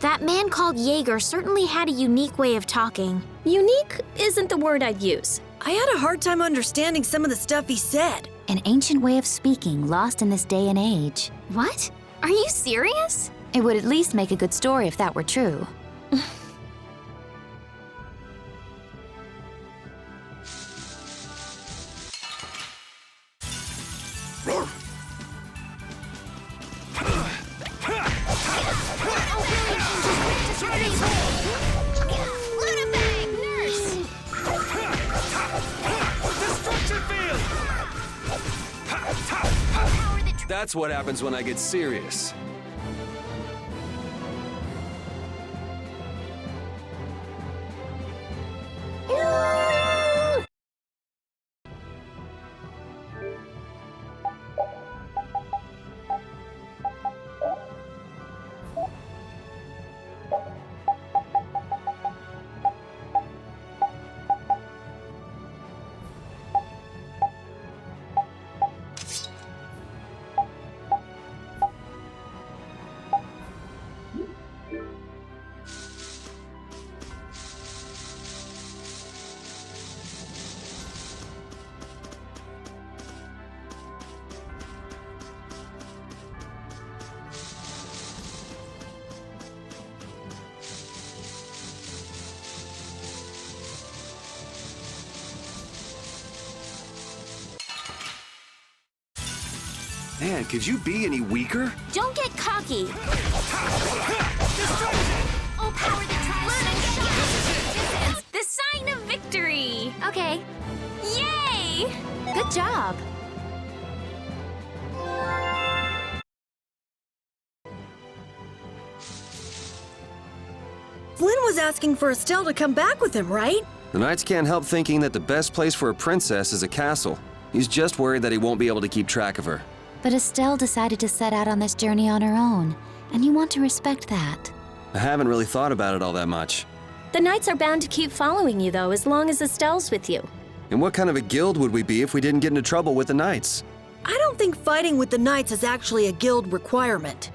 That man called Jaeger certainly had a unique way of talking. Unique isn't the word I'd use. I had a hard time understanding some of the stuff he said. An ancient way of speaking lost in this day and age. What? Are you serious? It would at least make a good story if that were true. That's what happens when I get serious. Man, could you be any weaker? Don't get cocky. Oh, power the This is the sign of victory. Okay, Yay! good job. Flynn was asking for Estelle to come back with him, right? The Knights can't help thinking that the best place for a princess is a castle. He's just worried that he won't be able to keep track of her. But Estelle decided to set out on this journey on her own, and you want to respect that. I haven't really thought about it all that much. The Knights are bound to keep following you, though, as long as Estelle's with you. And what kind of a guild would we be if we didn't get into trouble with the Knights? I don't think fighting with the Knights is actually a guild requirement.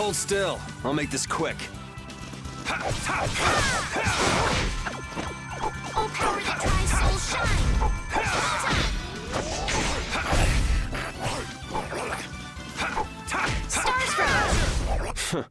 Hold still. I'll make this quick. Oh, power the tri-soul shine. Stars from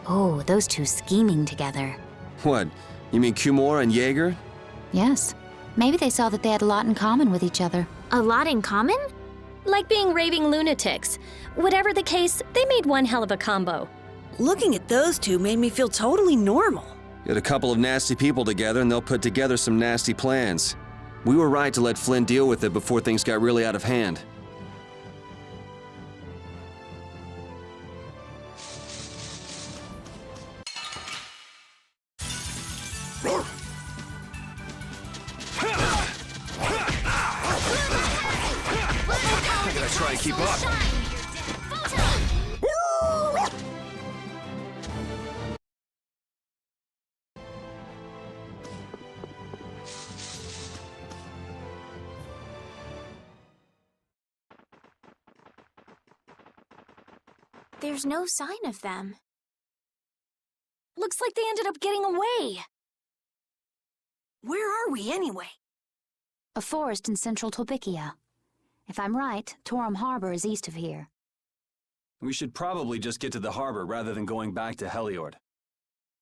Oh, those two scheming together. What? You mean Cumore and Jaeger? Yes. Maybe they saw that they had a lot in common with each other. A lot in common? Like being raving lunatics. Whatever the case, they made one hell of a combo. Looking at those two made me feel totally normal. Get a couple of nasty people together and they'll put together some nasty plans. We were right to let Flynn deal with it before things got really out of hand. I gotta try and keep up. There's no sign of them. Looks like they ended up getting away. Where are we anyway? A forest in central Tolbikia. If I'm right, Torum Harbor is east of here. We should probably just get to the harbor rather than going back to Heliord.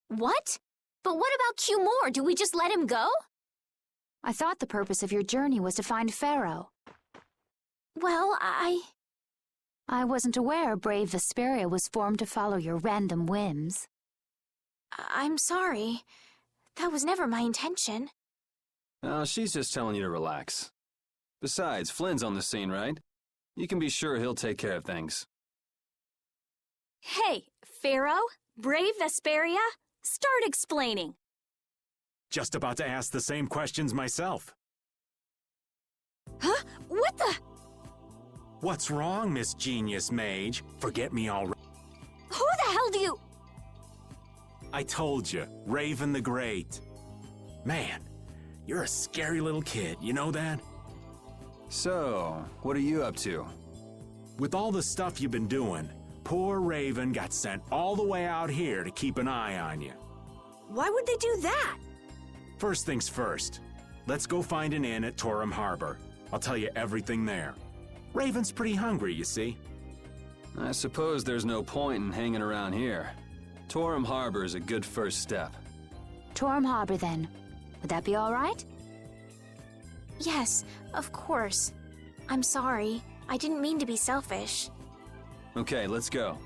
What? But what about Cumore? Do we just let him go? I thought the purpose of your journey was to find Pharaoh. Well, I wasn't aware brave Vesperia was formed to follow your random whims. I'm sorry. That was never my intention. She's just telling you to relax. Besides, Flynn's on the scene, right? You can be sure he'll take care of things. Hey, Pharaoh, Brave Vesperia, start explaining. Just about to ask the same questions myself. Huh? What the? What's wrong, Miss Genius Mage? Forget me already. Who the hell do you... I told you, Raven the Great. Man, you're a scary little kid, you know that? So, what are you up to? With all the stuff you've been doing, poor Raven got sent all the way out here to keep an eye on you. Why would they do that? First things first, let's go find an inn at Torum Harbor. I'll tell you everything there. Raven's pretty hungry, you see. I suppose there's no point in hanging around here. Torum Harbor is a good first step. Torum Harbor, then. Would that be all right? Yes, of course. I'm sorry. I didn't mean to be selfish. Okay, let's go.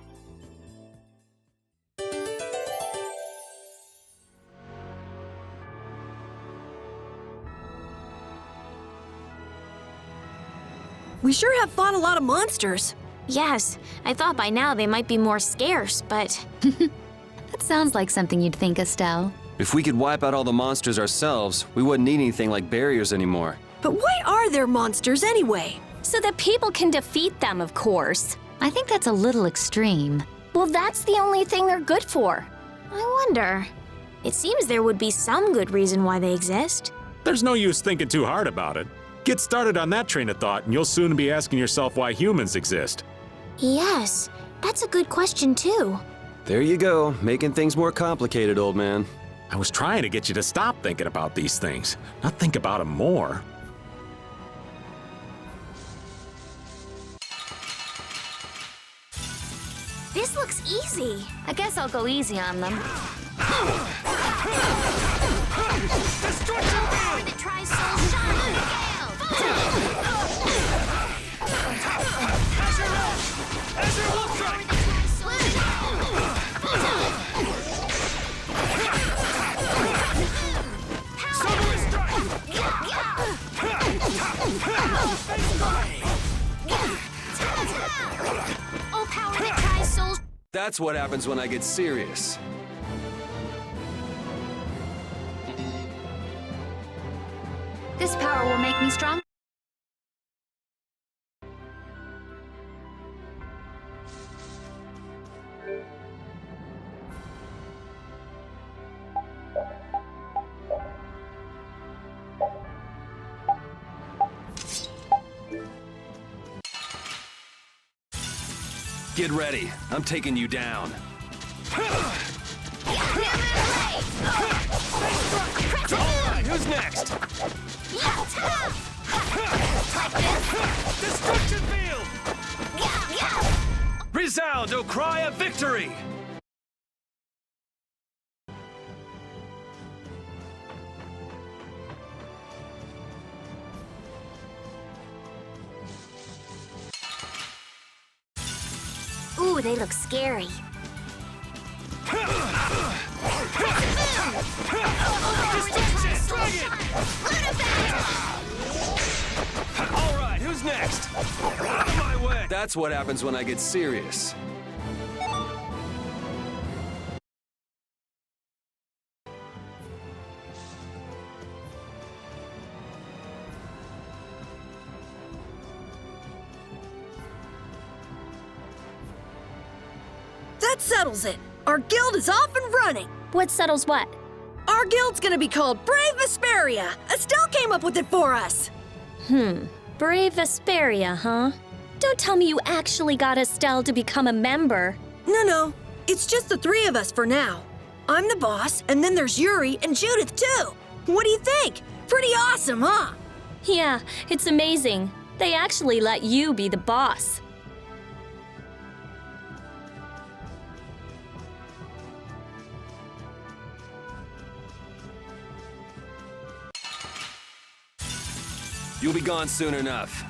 We sure have fought a lot of monsters. Yes, I thought by now they might be more scarce, but... That sounds like something you'd think, Estelle. If we could wipe out all the monsters ourselves, we wouldn't need anything like barriers anymore. But why are there monsters anyway? So that people can defeat them, of course. I think that's a little extreme. Well, that's the only thing they're good for. I wonder. It seems there would be some good reason why they exist. There's no use thinking too hard about it. Get started on that train of thought and you'll soon be asking yourself why humans exist. Yes, that's a good question too. There you go, making things more complicated, old man. I was trying to get you to stop thinking about these things, not think about them more. This looks easy. I guess I'll go easy on them. Destruction power that tries soul shine. Azure Wolf Strike. Oh, power that tries soul. That's what happens when I get serious. This power will make me strong. Get ready, I'm taking you down. Alright, who's next? Destruction field! Resound, O cry of victory! Ooh, they look scary. Alright, who's next? Out of my way! That's what happens when I get serious. That settles it. Our guild is off and running. What settles what? Our guild's gonna be called Brave Vesperia. Estelle came up with it for us. Brave Vesperia, huh? Don't tell me you actually got Estelle to become a member. No. It's just the three of us for now. I'm the boss, and then there's Yuri and Judith, too. What do you think? Pretty awesome, huh? Yeah, it's amazing. They actually let you be the boss. You'll be gone soon enough.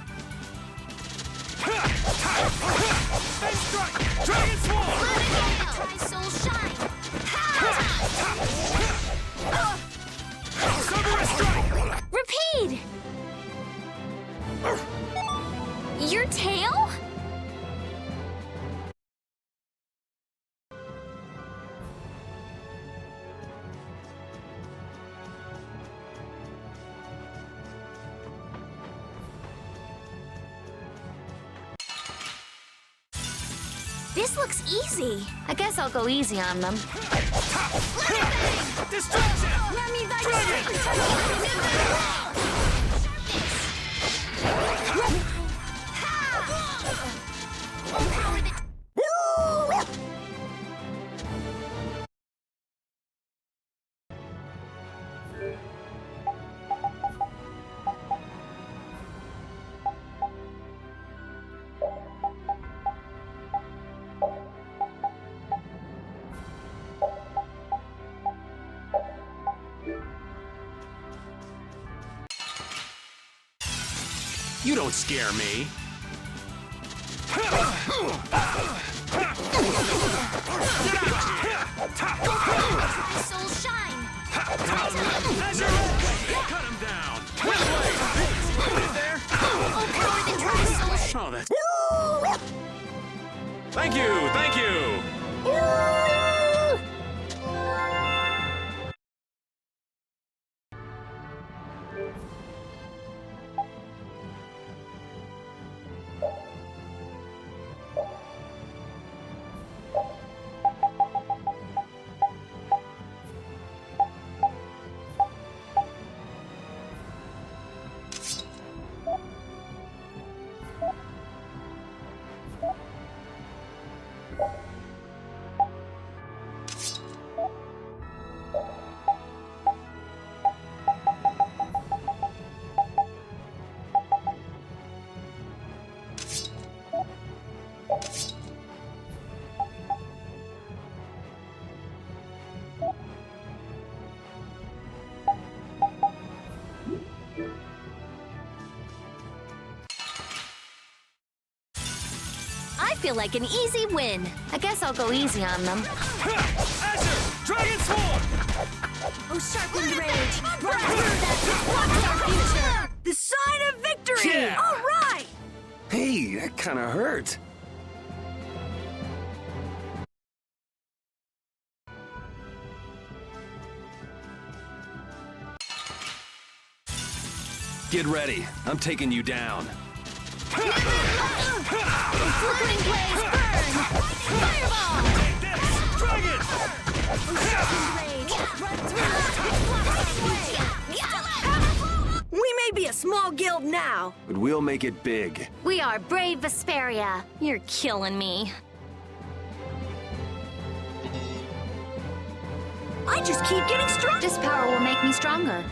Face strike! Dragon Swarm! Try soul shine. Samurai strike! Repeat. This looks easy. I guess I'll go easy on them. Distraction! You don't scare me. Soul shine. Cut him down. Oh, that's... Thank you, thank you. I feel like an easy win. I guess I'll go easy on them. Azure! Dragon Sword! Oh, sharpened rage. Run through that which blocks our future. The sign of victory! Yeah. All right! Hey, that kind of hurt. Get ready. I'm taking you down. Flickering blaze, burn. Fireball. Take this! Dragon! Sharpened rage. Run through that which blocks our way. We may be a small guild now. But we'll make it big. We are brave Vesperia. You're killing me. I just keep getting stronger. This power will make me stronger.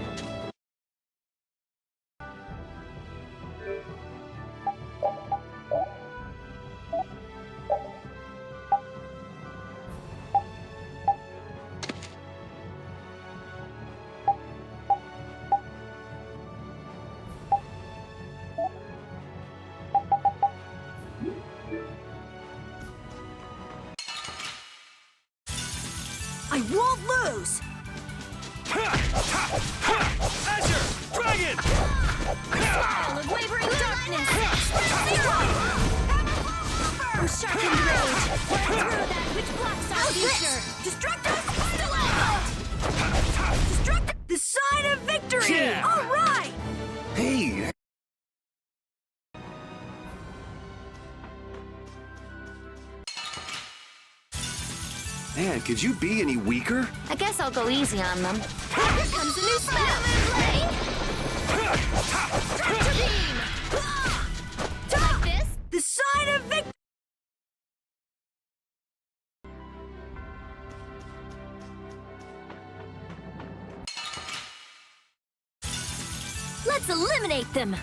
I won't lose. Azure! Dragon! Battle of wavering darkness. Oh, sharpened rage. Run through that which blocks our future. Destructive! Destructive! The sign of victory! Yeah. All right! Hey, man, could you be any weaker? I guess I'll go easy on them. Here comes a new spell. Ready? Tractor beam. Like this. The sign of victory! Let's eliminate them.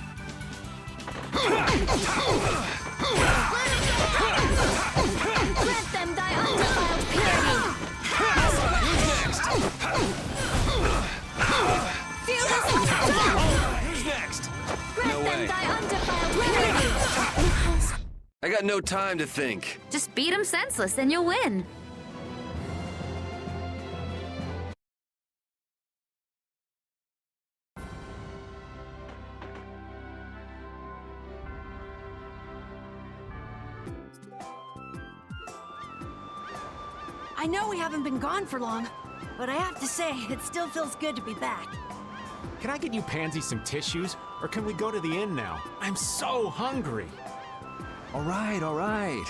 Grant them thy undefiled purity. Feel this Who's next? Grant No them way. thy undefiled purity. I got no time to think. Just beat them senseless and you'll win. I know we haven't been gone for long, but I have to say, it still feels good to be back. Can I get you Pansy some tissues? Or can we go to the inn now? I'm so hungry. All right, all right.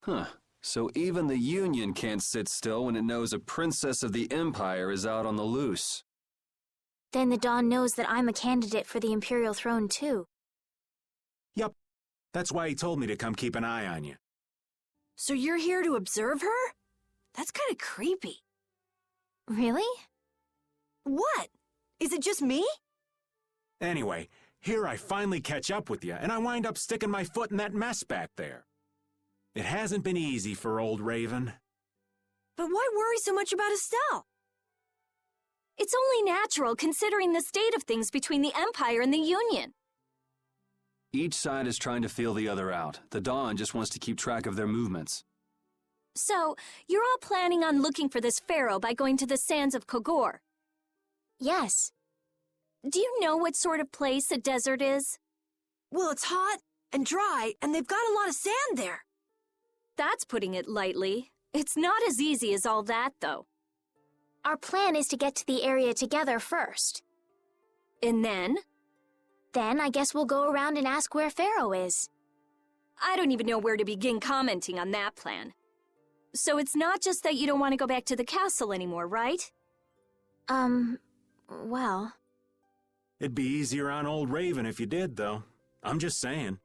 Huh. So even the Union can't sit still when it knows a princess of the Empire is out on the loose. Then the Dawn knows that I'm a candidate for the Imperial throne, too. Yup. That's why he told me to come keep an eye on you. So you're here to observe her? That's kind of creepy. Really? What? Is it just me? Anyway, here I finally catch up with you, and I wind up sticking my foot in that mess back there. It hasn't been easy for old Raven. But why worry so much about Estelle? It's only natural considering the state of things between the Empire and the Union. Each side is trying to feel the other out. The Dawn just wants to keep track of their movements. So, you're all planning on looking for this pharaoh by going to the sands of Kogor. Yes. Do you know what sort of place a desert is? Well, it's hot and dry, and they've got a lot of sand there. That's putting it lightly. It's not as easy as all that, though. Our plan is to get to the area together first. And then? Then I guess we'll go around and ask where Pharaoh is. I don't even know where to begin commenting on that plan. So it's not just that you don't want to go back to the castle anymore, right? Well... It'd be easier on old Raven if you did, though. I'm just saying.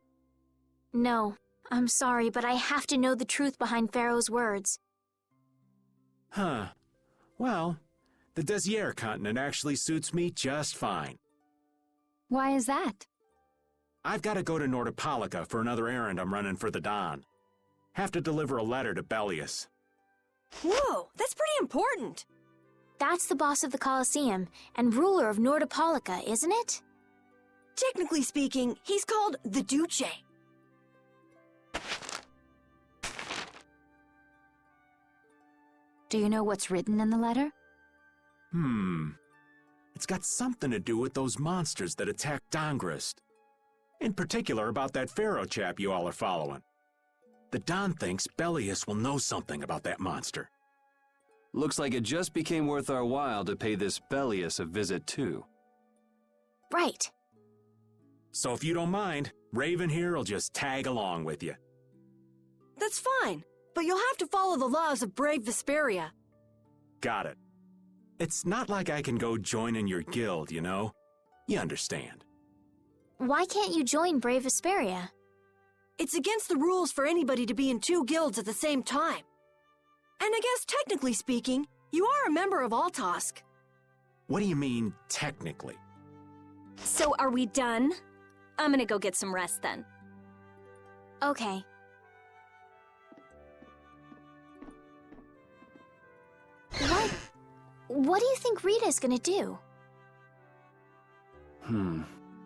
No, I'm sorry, but I have to know the truth behind Pharaoh's words. Huh. Well, the Desier continent actually suits me just fine. Why is that? I've got to go to Nordopolica for another errand I'm running for the Don. Have to deliver a letter to Bellius. Whoa, that's pretty important. That's the boss of the Colosseum and ruler of Nordopolica, isn't it? Technically speaking, he's called the Duce. Do you know what's written in the letter? It's got something to do with those monsters that attacked Dongrist. In particular about that Pharaoh chap you all are following. The Don thinks Bellius will know something about that monster. Looks like it just became worth our while to pay this Bellius a visit too. Right. So if you don't mind, Raven here will just tag along with you. That's fine, but you'll have to follow the laws of brave Vesperia. Got it. It's not like I can go join in your guild, you know? You understand. Why can't you join Brave Vesperia? It's against the rules for anybody to be in two guilds at the same time. And I guess technically speaking, you are a member of Altosk. What do you mean, technically? So are we done? I'm gonna go get some rest then. Okay. What do you think Rita's gonna do?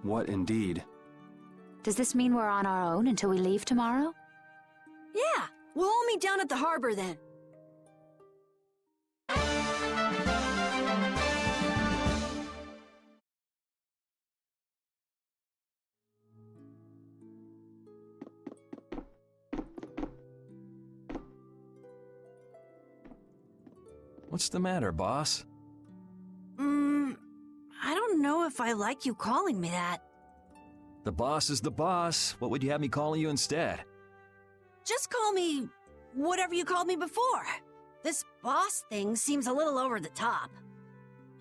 What indeed? Does this mean we're on our own until we leave tomorrow? Yeah, we'll all meet down at the harbor then. What's the matter, boss? I don't know if I like you calling me that. The boss is the boss. What would you have me calling you instead? Just call me whatever you called me before. This boss thing seems a little over the top.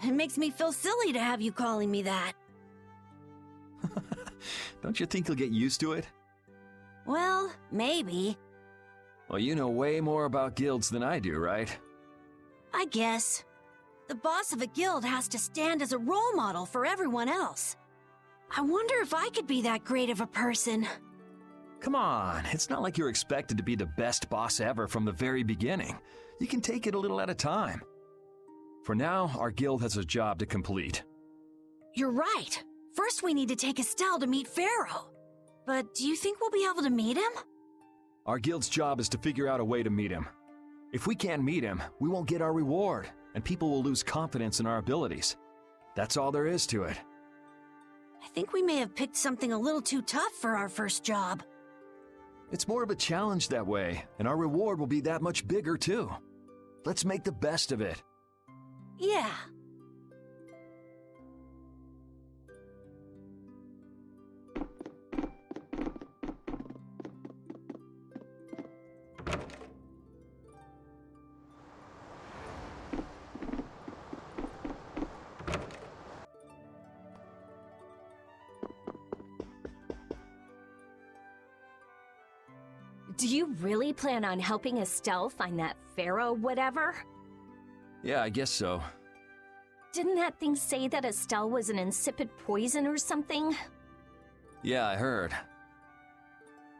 It makes me feel silly to have you calling me that. Don't you think you'll get used to it? Well, maybe. Well, you know way more about guilds than I do, right? I guess. The boss of a guild has to stand as a role model for everyone else. I wonder if I could be that great of a person. Come on, it's not like you're expected to be the best boss ever from the very beginning. You can take it a little at a time. For now, our guild has a job to complete. You're right. First we need to take Estelle to meet Pharaoh. But do you think we'll be able to meet him? Our guild's job is to figure out a way to meet him. If we can't meet him, we won't get our reward, and people will lose confidence in our abilities. That's all there is to it. I think we may have picked something a little too tough for our first job. It's more of a challenge that way, and our reward will be that much bigger too. Let's make the best of it. Yeah. Do you really plan on helping Estelle find that pharaoh whatever? Yeah, I guess so. Didn't that thing say that Estelle was an insipid poison or something? Yeah, I heard.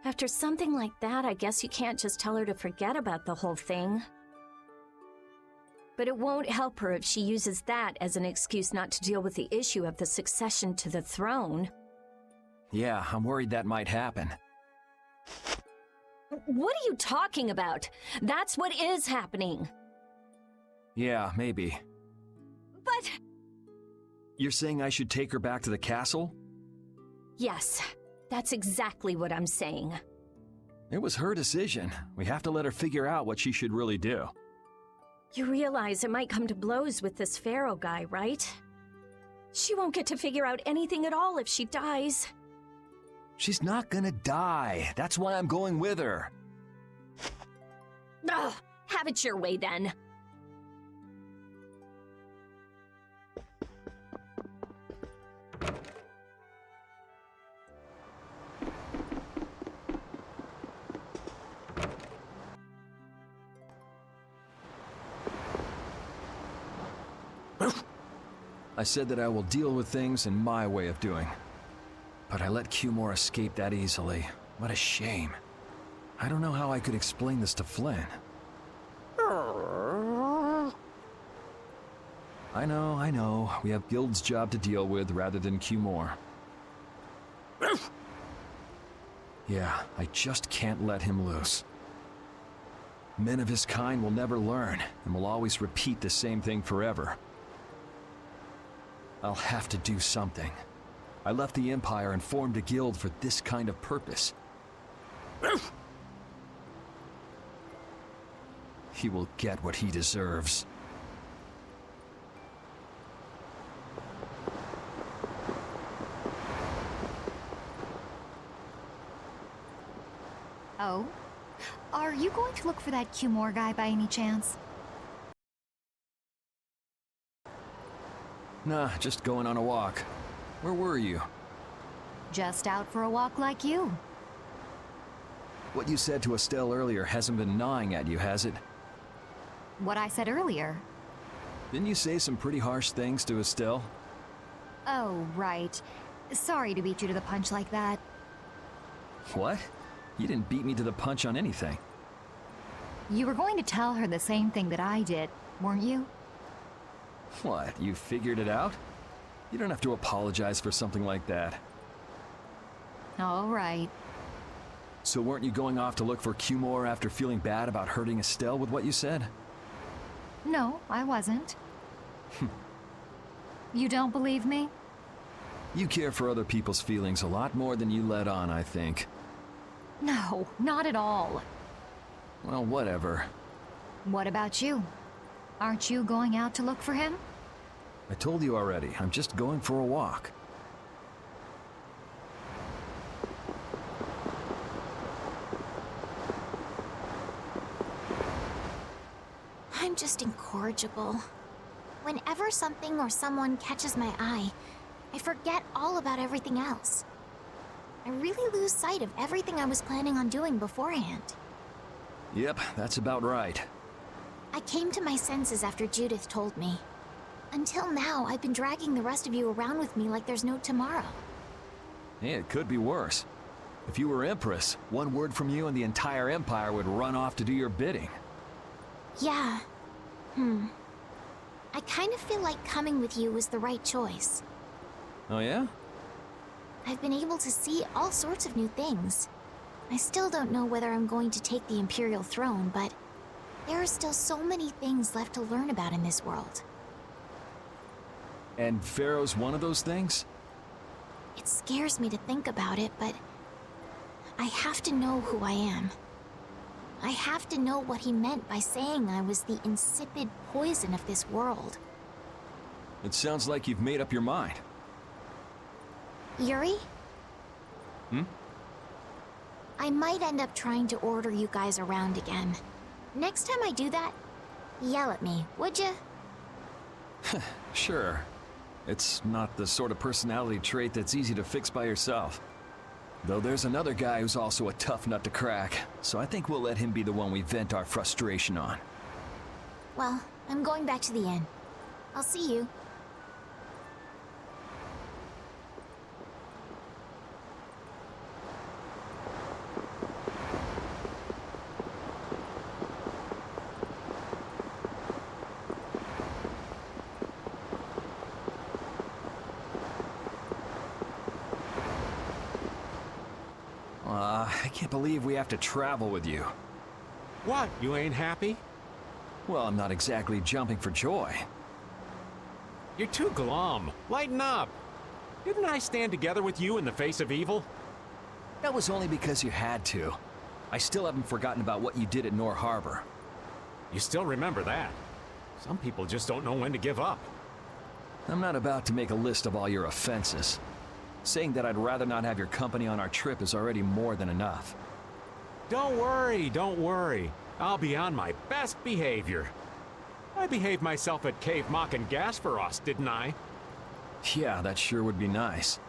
After something like that, I guess you can't just tell her to forget about the whole thing. But it won't help her if she uses that as an excuse not to deal with the issue of the succession to the throne. Yeah, I'm worried that might happen. What are you talking about? That's what is happening. Yeah, maybe. But... You're saying I should take her back to the castle? Yes, that's exactly what I'm saying. It was her decision. We have to let her figure out what she should really do. You realize it might come to blows with this pharaoh guy, right? She won't get to figure out anything at all if she dies. She's not gonna die. That's why I'm going with her. Ugh, have it your way then. I said that I will deal with things in my way of doing. But I let Cumore escape that easily. What a shame. I don't know how I could explain this to Flynn. I know. We have Guild's job to deal with rather than Cumore. Yeah, I just can't let him loose. Men of his kind will never learn, and will always repeat the same thing forever. I'll have to do something. I left the Empire and formed a guild for this kind of purpose. He will get what he deserves. Oh? Are you going to look for that Cumore guy by any chance? Nah, just going on a walk. Where were you? Just out for a walk like you. What you said to Estelle earlier hasn't been gnawing at you, has it? What I said earlier. Didn't you say some pretty harsh things to Estelle? Oh, right. Sorry to beat you to the punch like that. What? You didn't beat me to the punch on anything. You were going to tell her the same thing that I did, weren't you? What, you figured it out? You don't have to apologize for something like that. All right. So weren't you going off to look for Cumore after feeling bad about hurting Estelle with what you said? No, I wasn't. You don't believe me? You care for other people's feelings a lot more than you let on, I think. No, not at all. Well, whatever. What about you? Aren't you going out to look for him? I told you already, I'm just going for a walk. I'm just incorrigible. Whenever something or someone catches my eye, I forget all about everything else. I really lose sight of everything I was planning on doing beforehand. Yep, that's about right. I came to my senses after Judith told me. Until now, I've been dragging the rest of you around with me like there's no tomorrow. Hey, it could be worse. If you were Empress, one word from you and the entire Empire would run off to do your bidding. Yeah. I kind of feel like coming with you was the right choice. Oh yeah? I've been able to see all sorts of new things. I still don't know whether I'm going to take the Imperial throne, but there are still so many things left to learn about in this world. And Pharaoh's one of those things? It scares me to think about it, but I have to know who I am. I have to know what he meant by saying I was the insipid poison of this world. It sounds like you've made up your mind. Yuri? I might end up trying to order you guys around again. Next time I do that, yell at me, would ya? Sure. It's not the sort of personality trait that's easy to fix by yourself. Though there's another guy who's also a tough nut to crack, so I think we'll let him be the one we vent our frustration on. Well, I'm going back to the inn. I'll see you. I can't believe we have to travel with you. What, you ain't happy? Well, I'm not exactly jumping for joy. You're too glum. Lighten up. Didn't I stand together with you in the face of evil? That was only because you had to. I still haven't forgotten about what you did at Nor Harbor. You still remember that. Some people just don't know when to give up. I'm not about to make a list of all your offenses. Saying that I'd rather not have your company on our trip is already more than enough. Don't worry, don't worry. I'll be on my best behavior. I behaved myself at Cave Mock and Gasperos, didn't I? Yeah, that sure would be nice.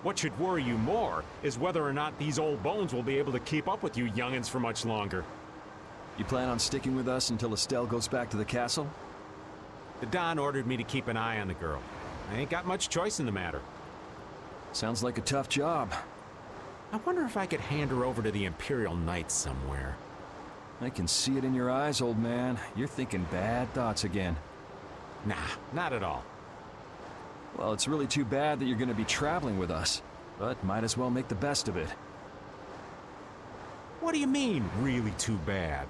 What should worry you more is whether or not these old bones will be able to keep up with you youngins for much longer. You plan on sticking with us until Estelle goes back to the castle? The Don ordered me to keep an eye on the girl. I ain't got much choice in the matter. Sounds like a tough job. I wonder if I could hand her over to the Imperial Knights somewhere. I can see it in your eyes, old man. You're thinking bad thoughts again. Nah, not at all. Well, it's really too bad that you're going to be traveling with us, but might as well make the best of it. What do you mean, really too bad?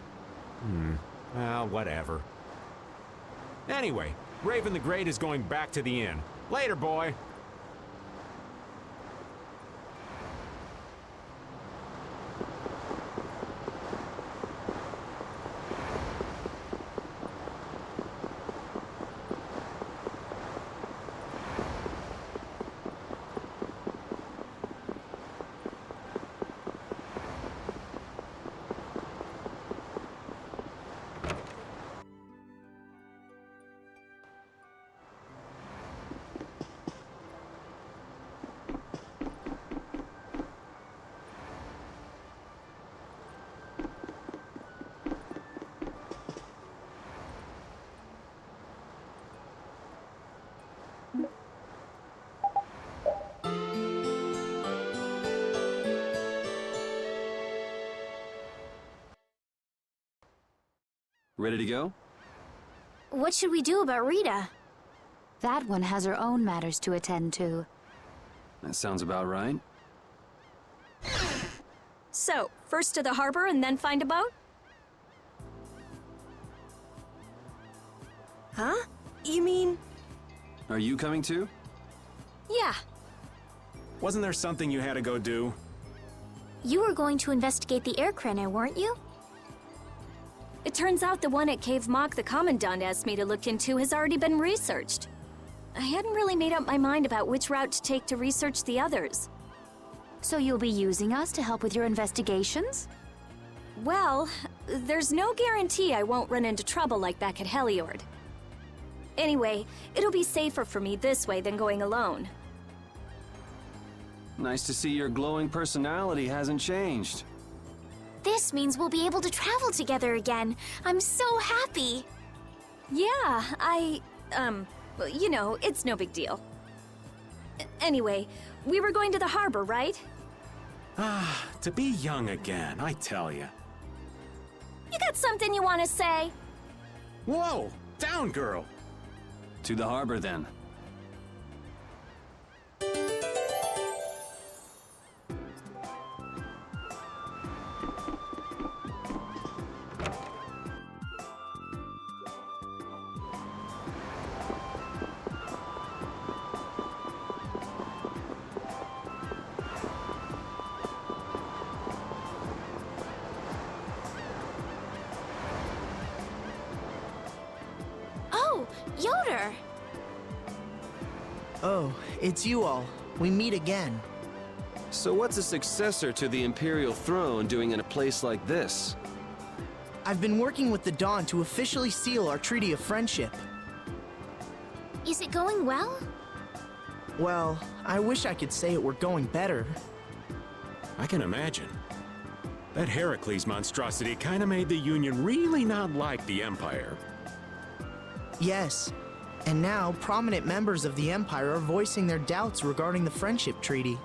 Well, whatever. Anyway, Raven the Great is going back to the inn. Later, boy. Ready to go? What should we do about Rita? That one has her own matters to attend to. That sounds about right. So, first to the harbor and then find a boat? Huh? You mean... Are you coming too? Yeah. Wasn't there something you had to go do? You were going to investigate the air craner, weren't you? It turns out the one at Cave Mock the Commandant asked me to look into has already been researched. I hadn't really made up my mind about which route to take to research the others. So you'll be using us to help with your investigations? Well, there's no guarantee I won't run into trouble like back at Heliord. Anyway, it'll be safer for me this way than going alone. Nice to see your glowing personality hasn't changed. This means we'll be able to travel together again. I'm so happy. Yeah, you know, it's no big deal. Anyway, we were going to the harbor, right? Ah, to be young again, I tell ya. You got something you want to say? Whoa! Down, girl! To the harbor, then. Oh, Yoder! Oh, it's you all. We meet again. So what's a successor to the Imperial throne doing in a place like this? I've been working with the Dawn to officially seal our Treaty of Friendship. Is it going well? Well, I wish I could say it were going better. I can imagine. That Heracles monstrosity kinda made the Union really not like the Empire. Yes. And now, prominent members of the Empire are voicing their doubts regarding the Friendship Treaty.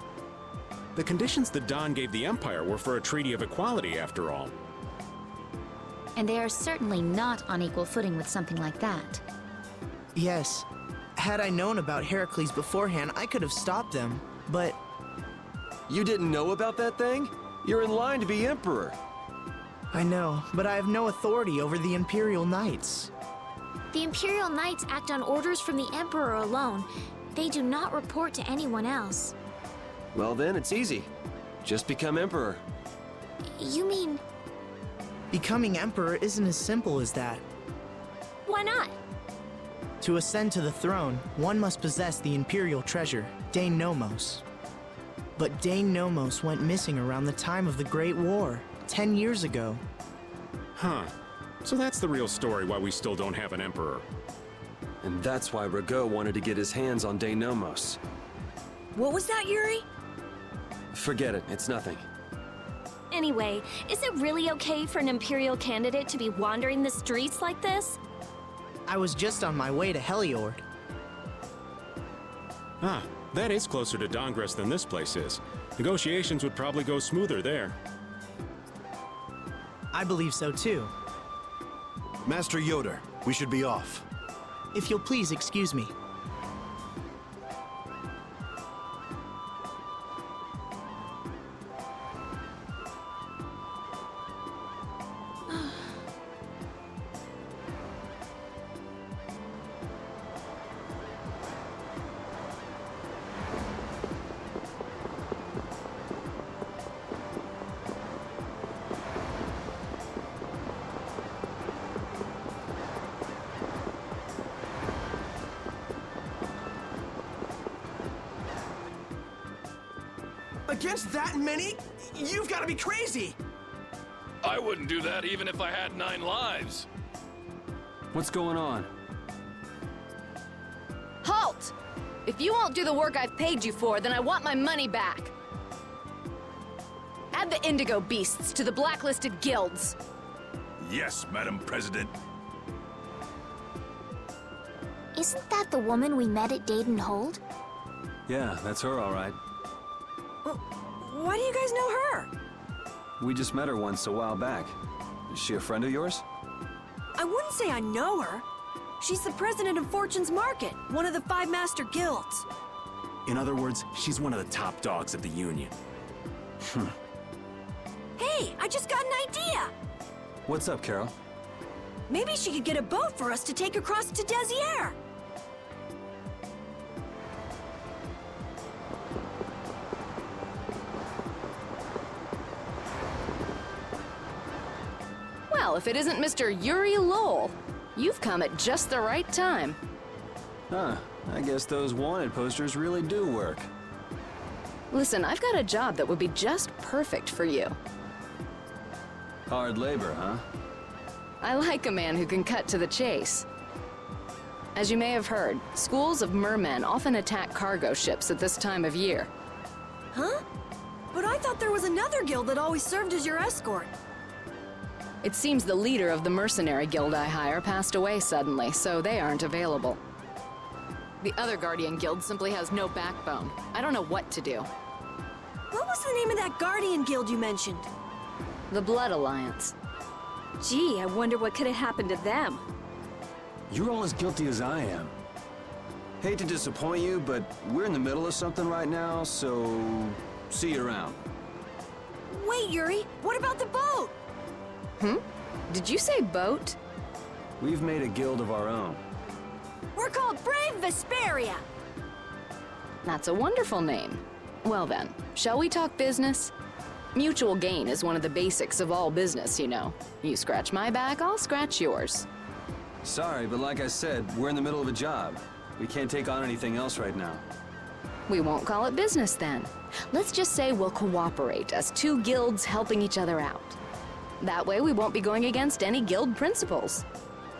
The conditions the Don gave the Empire were for a treaty of equality, after all. And they are certainly not on equal footing with something like that. Yes. Had I known about Heracles beforehand, I could have stopped them, but You didn't know about that thing? You're in line to be Emperor. I know, but I have no authority over the Imperial Knights. The Imperial Knights act on orders from the Emperor alone. They do not report to anyone else. Well then, it's easy. Just become Emperor. You mean... Becoming Emperor isn't as simple as that. Why not? To ascend to the throne, one must possess the Imperial treasure, Dane Nomos. But Dane Nomos went missing around the time of the Great War, 10 years ago. Huh. So that's the real story why we still don't have an Emperor. And that's why Rago wanted to get his hands on Dane Nomos. What was that, Yuri? Forget it, it's nothing. Anyway, is it really okay for an Imperial candidate to be wandering the streets like this? I was just on my way to Heliord. Ah, that is closer to Dongress than this place is. Negotiations would probably go smoother there. I believe so too. Master Yoder, we should be off. If you'll please excuse me. Against that many? You've got to be crazy! I wouldn't do that even if I had 9 lives. What's going on? Halt! If you won't do the work I've paid you for, then I want my money back. Add the Indigo Beasts to the blacklisted guilds. Yes, Madam President. Isn't that the woman we met at Dayton Hold? Yeah, that's her all right. Why do you guys know her? We just met her once a while back. Is she a friend of yours? I wouldn't say I know her. She's the president of Fortune's Market, one of the 5 master guilds. In other words, she's one of the top dogs of the Union. Hey, I just got an idea! What's up, Carol? Maybe she could get a boat for us to take across to Desier. Well, if it isn't Mr. Yuri Lowell, you've come at just the right time. Huh, I guess those wanted posters really do work. Listen, I've got a job that would be just perfect for you. Hard labor, huh? I like a man who can cut to the chase. As you may have heard, schools of mermen often attack cargo ships at this time of year. Huh? But I thought there was another guild that always served as your escort. It seems the leader of the mercenary guild I hire passed away suddenly, so they aren't available. The other Guardian guild simply has no backbone. I don't know what to do. What was the name of that Guardian guild you mentioned? The Blood Alliance. Gee, I wonder what could have happened to them. You're all as guilty as I am. Hate to disappoint you, but we're in the middle of something right now, so see you around. Wait, Yuri, what about the boat? Did you say boat? We've made a guild of our own. We're called Brave Vesperia. That's a wonderful name. Well then, shall we talk business? Mutual gain is one of the basics of all business, you know. You scratch my back, I'll scratch yours. Sorry, but like I said, we're in the middle of a job. We can't take on anything else right now. We won't call it business then. Let's just say we'll cooperate as 2 guilds helping each other out. That way we won't be going against any guild principles.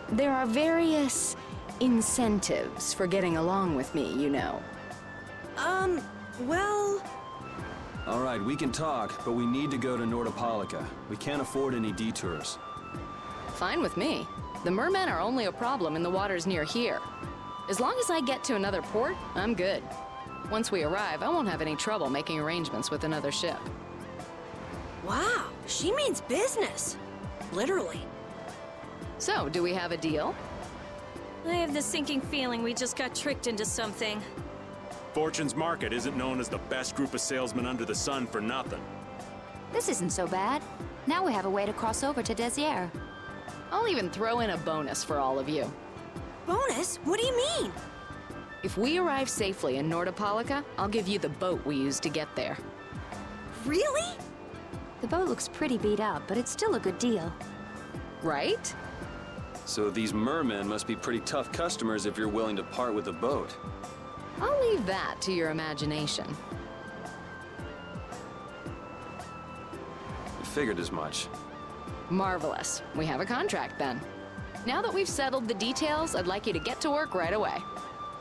There are various incentives for getting along with me, you know. Well... All right, we can talk, but we need to go to Nordopolica. We can't afford any detours. Fine with me. The mermen are only a problem in the waters near here. As long as I get to another port, I'm good. Once we arrive, I won't have any trouble making arrangements with another ship. Wow, she means business. Literally. So, do we have a deal? I have the sinking feeling we just got tricked into something. Fortune's Market isn't known as the best group of salesmen under the sun for nothing. This isn't so bad. Now we have a way to cross over to Desier. I'll even throw in a bonus for all of you. Bonus? What do you mean? If we arrive safely in Nordopolica, I'll give you the boat we used to get there. Really? The boat looks pretty beat up, but it's still a good deal. Right? So these mermen must be pretty tough customers if you're willing to part with the boat. I'll leave that to your imagination. I figured as much. Marvelous. We have a contract then. Now that we've settled the details, I'd like you to get to work right away.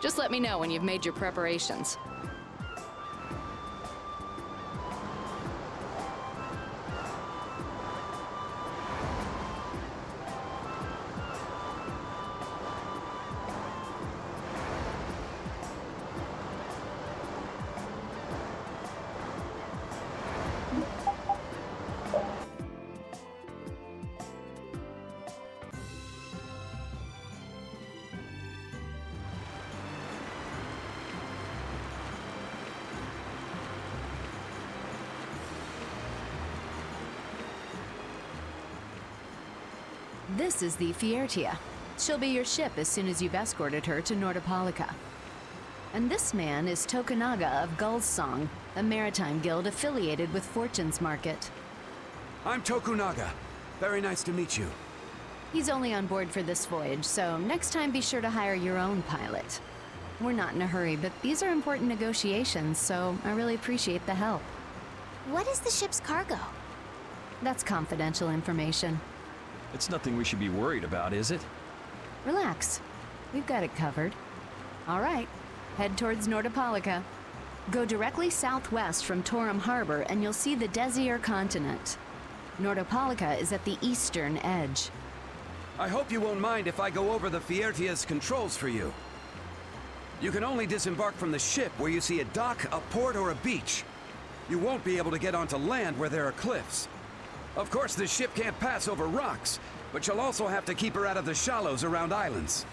Just let me know when you've made your preparations. This is the Fiertia. She'll be your ship as soon as you've escorted her to Nordopolica. And this man is Tokunaga of Gull's Song, a maritime guild affiliated with Fortune's Market. I'm Tokunaga. Very nice to meet you. He's only on board for this voyage, so next time be sure to hire your own pilot. We're not in a hurry, but these are important negotiations, so I really appreciate the help. What is the ship's cargo? That's confidential information. It's nothing we should be worried about, is it? Relax. We've got it covered. All right, head towards Nordopolica. Go directly southwest from Torum Harbor and you'll see the Desier continent. Nordopolica is at the eastern edge. I hope you won't mind if I go over the Fiertia's controls for you. You can only disembark from the ship where you see a dock, a port, or a beach. You won't be able to get onto land where there are cliffs. Of course, the ship can't pass over rocks, but you'll also have to keep her out of the shallows around islands.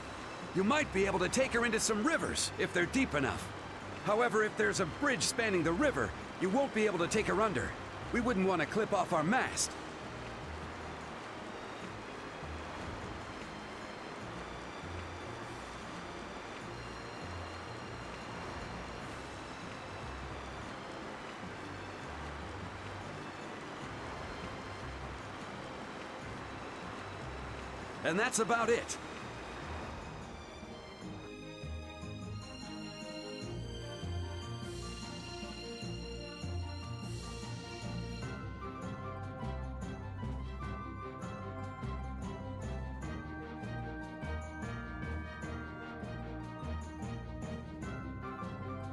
You might be able to take her into some rivers, if they're deep enough. However, if there's a bridge spanning the river, you won't be able to take her under. We wouldn't want to clip off our mast. And that's about it.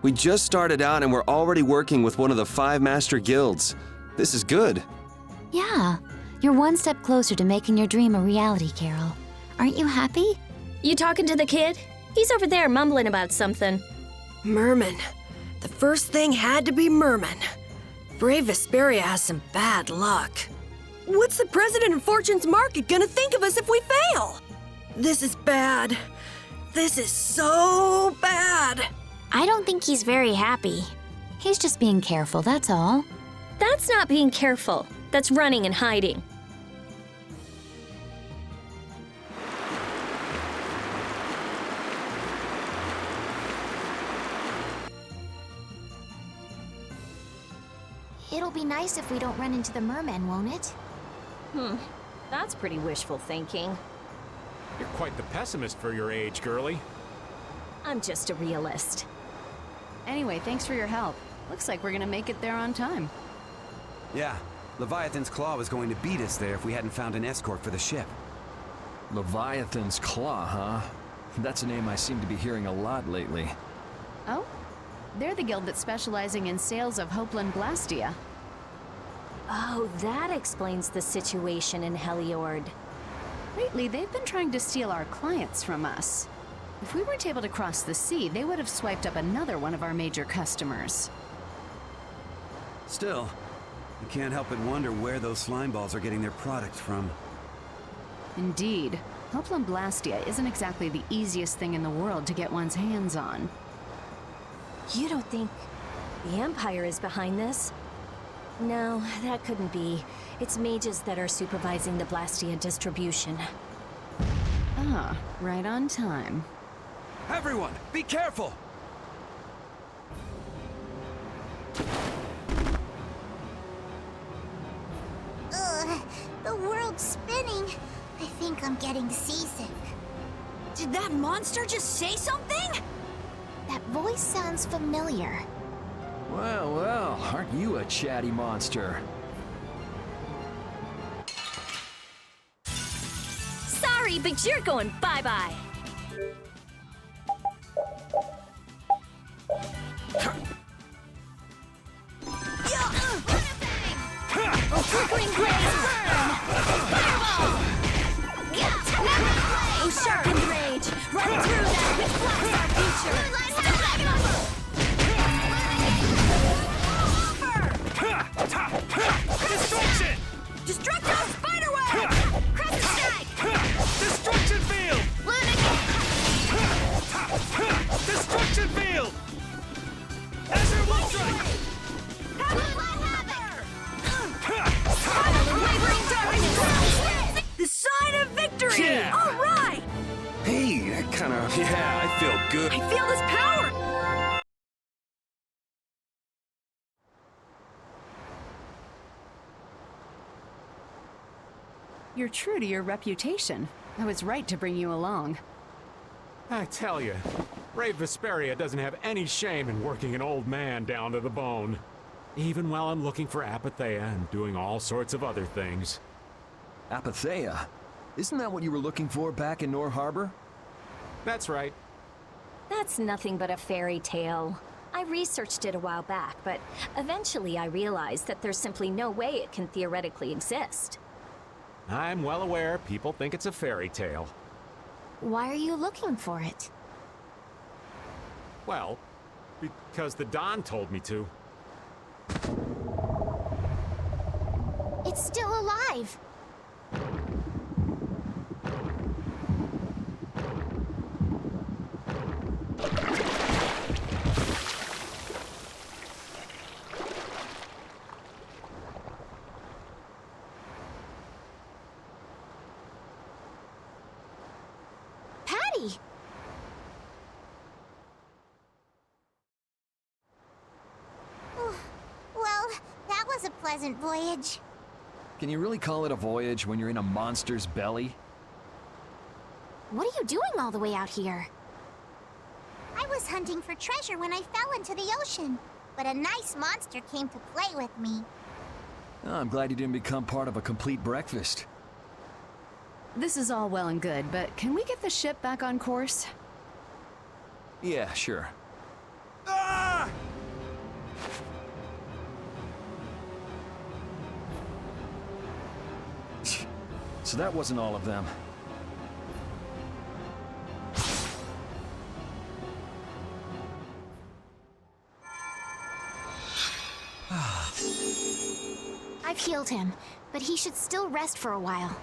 We just started out and we're already working with one of the 5 master guilds. This is good. Yeah, you're one step closer to making your dream a reality, Carol. Aren't you happy? You talking to the kid? He's over there mumbling about something. Merman. The first thing had to be Merman. Brave Vesperia has some bad luck. What's the president of Fortune's Market gonna think of us if we fail? This is bad. This is so bad. I don't think he's very happy. He's just being careful, that's all. That's not being careful. That's running and hiding. It'll be nice if we don't run into the mermen, won't it? That's pretty wishful thinking. You're quite the pessimist for your age, girlie. I'm just a realist. Anyway, thanks for your help. Looks like we're gonna make it there on time. Yeah, Leviathan's Claw was going to beat us there if we hadn't found an escort for the ship. Leviathan's Claw, huh? That's a name I seem to be hearing a lot lately. Oh? They're the guild that's specializing in sales of Hopeland Blastia. Oh, that explains the situation in Heliord. Lately, they've been trying to steal our clients from us. If we weren't able to cross the sea, they would have swiped up another one of our major customers. Still, you can't help but wonder where those slime balls are getting their product from. Indeed. Hopeland Blastia isn't exactly the easiest thing in the world to get one's hands on. You don't think the Empire is behind this? No, that couldn't be. It's mages that are supervising the Blastia distribution. Ah, right on time. Everyone, be careful! Ugh, the world's spinning. I think I'm getting seasick. Did that monster just say something? That voice sounds familiar. Well, well, aren't you a chatty monster? Sorry, but you're going bye-bye. Oh, flickering blaze, burn! Fireball! Oh, sharpened rage, run through that which blocks our future. Destruction! Destructo spiderweb! Crescent strike! Destruction field! Destruction field! Azure Wolf Strike! The sign of victory! Yeah. All right! Hey, that kinda... Yeah, I feel good. I feel this power! You're true to your reputation. I was right to bring you along. I tell you, Brave Vesperia doesn't have any shame in working an old man down to the bone. Even while I'm looking for Apatheia and doing all sorts of other things. Apatheia? Isn't that what you were looking for back in Nor Harbor? That's right. That's nothing but a fairy tale. I researched it a while back, but eventually I realized that there's simply no way it can theoretically exist. I'm well aware people think it's a fairy tale. Why are you looking for it? Well, because the Don told me to. It's still alive. Patty! Well, that was a pleasant voyage. Can you really call it a voyage when you're in a monster's belly? What are you doing all the way out here? I was hunting for treasure when I fell into the ocean, but a nice monster came to play with me. Oh, I'm glad you didn't become part of a complete breakfast. This is all well and good, but can we get the ship back on course? Yeah, sure. Ah! So that wasn't all of them. I've healed him, but he should still rest for a while.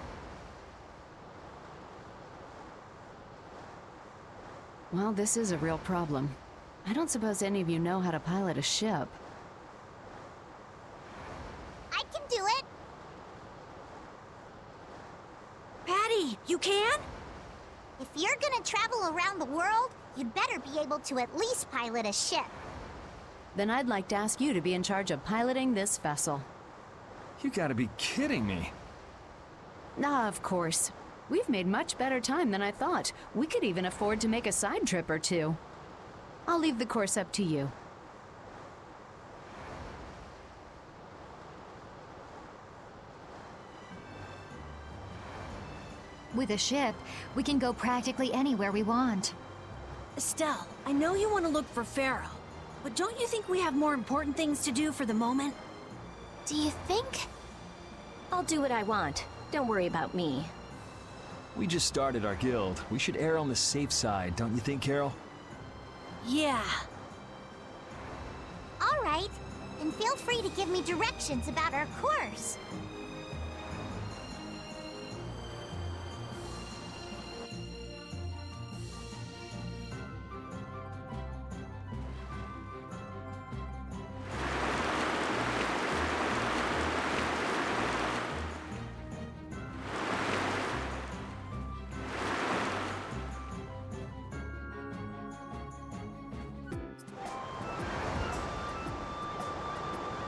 Well, this is a real problem. I don't suppose any of you know how to pilot a ship. I can do it! Patty, you can? If you're gonna travel around the world, you'd better be able to at least pilot a ship. Then I'd like to ask you to be in charge of piloting this vessel. You gotta be kidding me. Ah, of course. We've made much better time than I thought. We could even afford to make a side trip or two. I'll leave the course up to you. With a ship, we can go practically anywhere we want. Estelle, I know you want to look for Pharaoh, But don't you think we have more important things to do for the moment? Do you think? I'll do what I want. Don't worry about me. We just started our guild. We should err on the safe side, don't you think, Carol? Yeah. All right. Then feel free to give me directions about our course.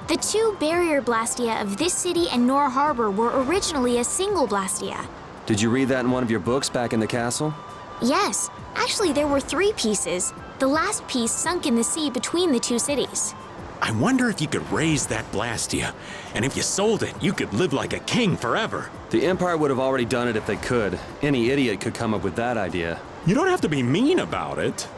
The two barrier blastia of this city and Nor Harbor were originally a single blastia. Did you read that in one of your books back in the castle? Yes, actually there were 3 pieces. The last piece sunk in the sea between the 2 cities. I wonder if you could raise that Blastia, and if you sold it, you could live like a king forever. The Empire would have already done it if they could. Any idiot could come up with that idea. You don't have to be mean about it.